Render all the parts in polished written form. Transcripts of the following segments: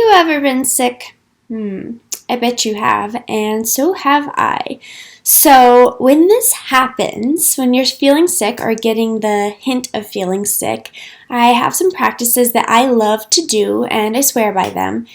you ever been sick? I bet you have, and so have I. So when this happens, when you're feeling sick or getting the hint of feeling sick, I have some practices that I love to do, and I swear by them.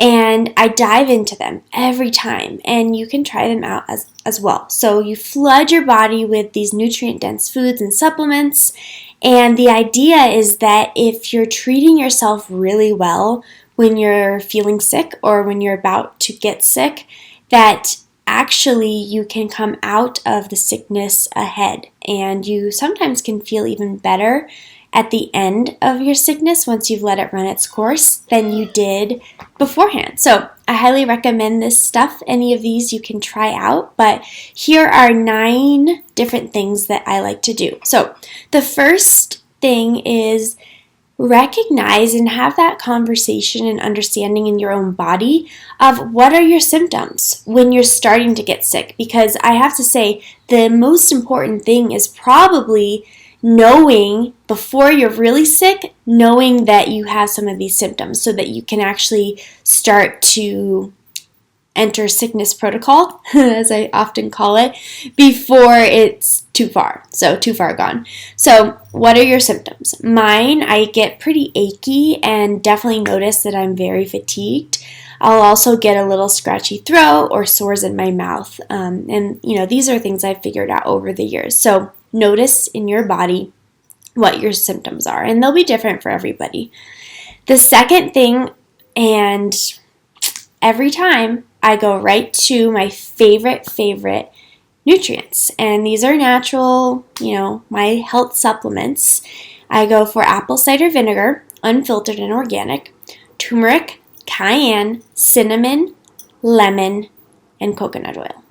And I dive into them every time, and you can try them out as well. So you flood your body with these nutrient-dense foods and supplements, and the idea is that if you're treating yourself really well when you're feeling sick or when you're about to get sick, that actually you can come out of the sickness ahead, and you sometimes can feel even better at the end of your sickness once you've let it run its course than you did beforehand. So I highly recommend this stuff. Any of these you can try out, but here are 9 different things that I like to do. So the first thing is recognize and have that conversation and understanding in your own body of what are your symptoms when you're starting to get sick. Because I have to say, the most important thing is probably knowing before you're really sick, knowing that you have some of these symptoms so that you can actually start to enter sickness protocol, as I often call it, before it's too far gone. So what are your symptoms? Mine, I get pretty achy and definitely notice that I'm very fatigued. I'll also get a little scratchy throat or sores in my mouth. And these are things I've figured out over the years. So notice in your body what your symptoms are, and they'll be different for everybody. The second thing, and every time I go right to my favorite nutrients, and these are natural, my health supplements. I go for apple cider vinegar, unfiltered and organic, turmeric, cayenne, cinnamon, lemon, and coconut oil.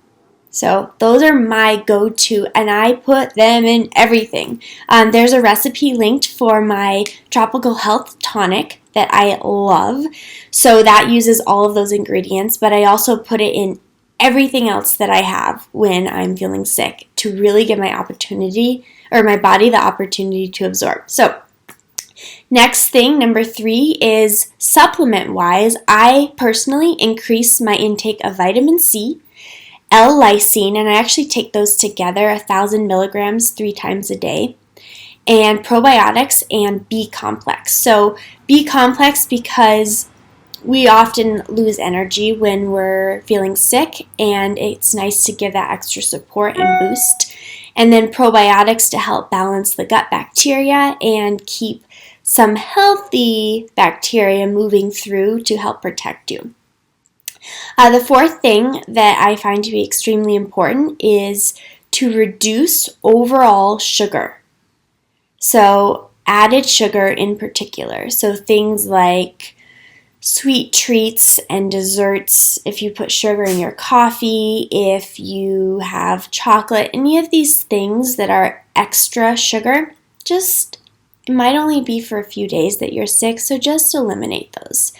So those are my go-to, and I put them in everything. There's a recipe linked for my tropical health tonic that I love. So that uses all of those ingredients, but I also put it in everything else that I have when I'm feeling sick to really give my body the opportunity to absorb. So next thing, number 3, is supplement-wise, I personally increase my intake of vitamin C, L-lysine, and I actually take those together, 1,000 milligrams 3 times a day, and probiotics and B-complex. So B-complex because we often lose energy when we're feeling sick, and it's nice to give that extra support and boost. And then probiotics to help balance the gut bacteria and keep some healthy bacteria moving through to help protect you. The fourth thing that I find to be extremely important is to reduce overall sugar. So added sugar in particular. So things like sweet treats and desserts, if you put sugar in your coffee, if you have chocolate, any of these things that are extra sugar, it might only be for a few days that you're sick, so just eliminate those.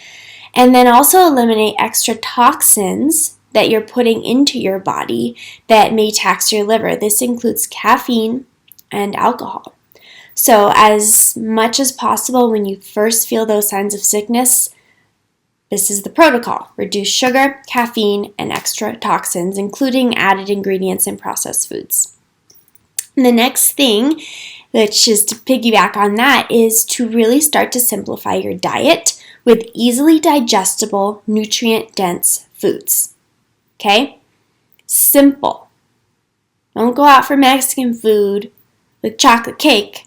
And then also eliminate extra toxins that you're putting into your body that may tax your liver. This includes caffeine and alcohol. So as much as possible, when you first feel those signs of sickness, this is the protocol. Reduce sugar, caffeine, and extra toxins, including added ingredients and processed foods. And the next thing, which is to piggyback on that, is to really start to simplify your diet with easily digestible, nutrient-dense foods. Okay? Simple. Don't go out for Mexican food with chocolate cake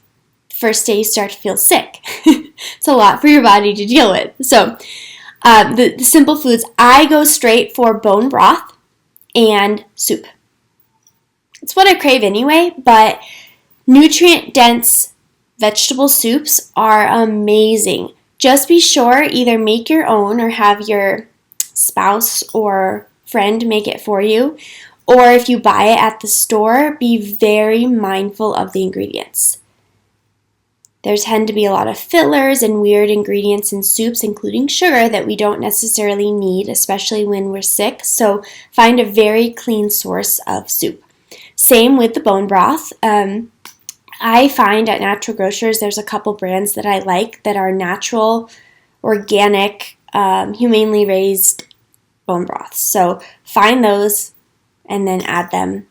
the first day you start to feel sick. It's a lot for your body to deal with. So, the simple foods, I go straight for bone broth and soup. It's what I crave anyway, but nutrient-dense vegetable soups are amazing. Just be sure, either make your own or have your spouse or friend make it for you. Or if you buy it at the store, be very mindful of the ingredients. There tend to be a lot of fillers and weird ingredients in soups, including sugar, that we don't necessarily need, especially when we're sick. So find a very clean source of soup. Same with the bone broth. I find at Natural Grocers there's a couple brands that I like that are natural, organic, humanely raised bone broths. So find those and then add them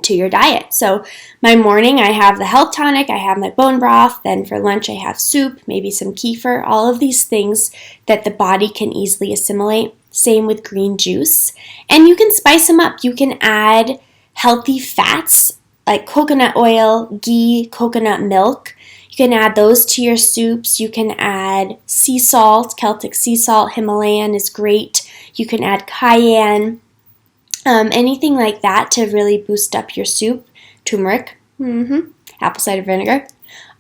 to your diet. So my morning, I have the health tonic, I have my bone broth, then for lunch I have soup, maybe some kefir, all of these things that the body can easily assimilate. Same with green juice. And you can spice them up. You can add healthy fats like coconut oil, ghee, coconut milk. You can add those to your soups. You can add sea salt, Celtic sea salt, Himalayan is great. You can add cayenne. Anything like that to really boost up your soup. Turmeric, apple cider vinegar,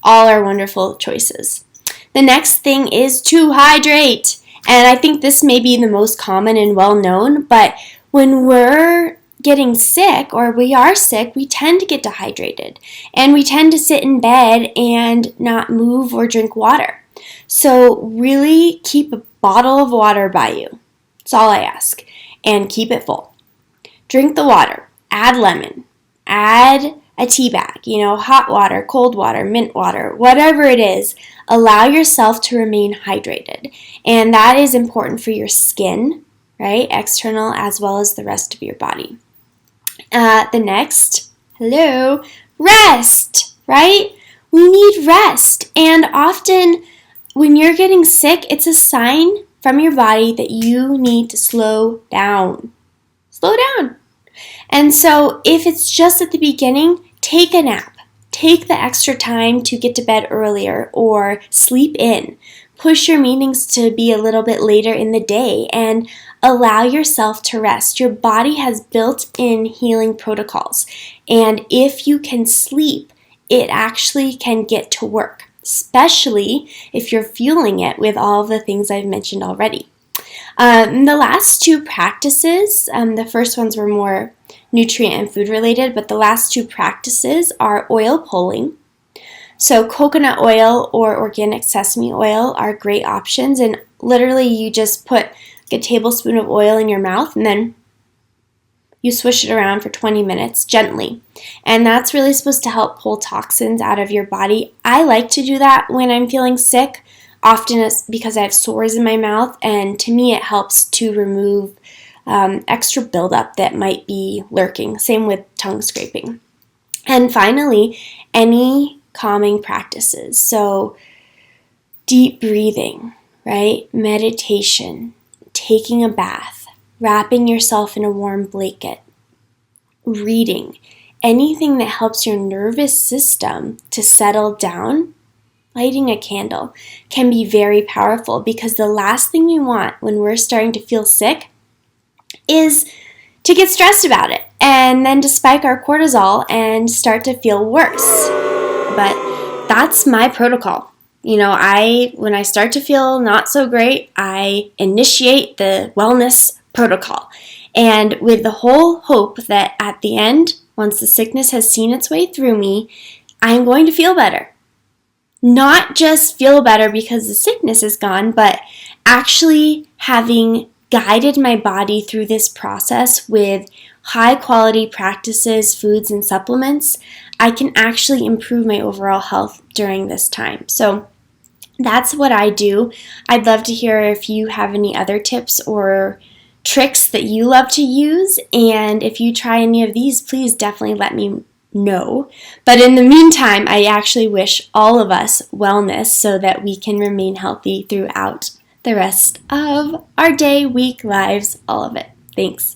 all are wonderful choices. The next thing is to hydrate. And I think this may be the most common and well known, but when we're getting sick or we are sick, we tend to get dehydrated. And we tend to sit in bed and not move or drink water. So really keep a bottle of water by you. That's all I ask. And keep it full. Drink the water, add lemon, add a tea bag, hot water, cold water, mint water, whatever it is. Allow yourself to remain hydrated. And that is important for your skin, right? External as well as the rest of your body. The next, rest, right? We need rest. And often when you're getting sick, it's a sign from your body that you need to slow down. Slow down. And so if it's just at the beginning, take a nap. Take the extra time to get to bed earlier or sleep in. Push your meetings to be a little bit later in the day and allow yourself to rest. Your body has built-in healing protocols. And if you can sleep, it actually can get to work, especially if you're fueling it with all of the things I've mentioned already. The last two practices, the first ones were more nutrient and food related, but the last two practices are oil pulling. So coconut oil or organic sesame oil are great options, and literally you just put a tablespoon of oil in your mouth and then you swish it around for 20 minutes gently. And that's really supposed to help pull toxins out of your body. I like to do that when I'm feeling sick. Often it's because I have sores in my mouth, and to me it helps to remove extra buildup that might be lurking. Same with tongue scraping. And finally, any calming practices. So deep breathing, right? Meditation, taking a bath, wrapping yourself in a warm blanket, reading, anything that helps your nervous system to settle down. Lighting a candle can be very powerful, because the last thing we want when we're starting to feel sick is to get stressed about it and then to spike our cortisol and start to feel worse. But that's my protocol. When I start to feel not so great, I initiate the wellness protocol. And with the whole hope that at the end, once the sickness has seen its way through me, I'm going to feel better. Not just feel better because the sickness is gone, but actually having guided my body through this process with high quality practices, foods, and supplements, I can actually improve my overall health during this time. So that's what I do. I'd love to hear if you have any other tips or tricks that you love to use. And if you try any of these, please definitely let me know. But in the meantime, I actually wish all of us wellness so that we can remain healthy throughout the rest of our day, week, lives, all of it. Thanks.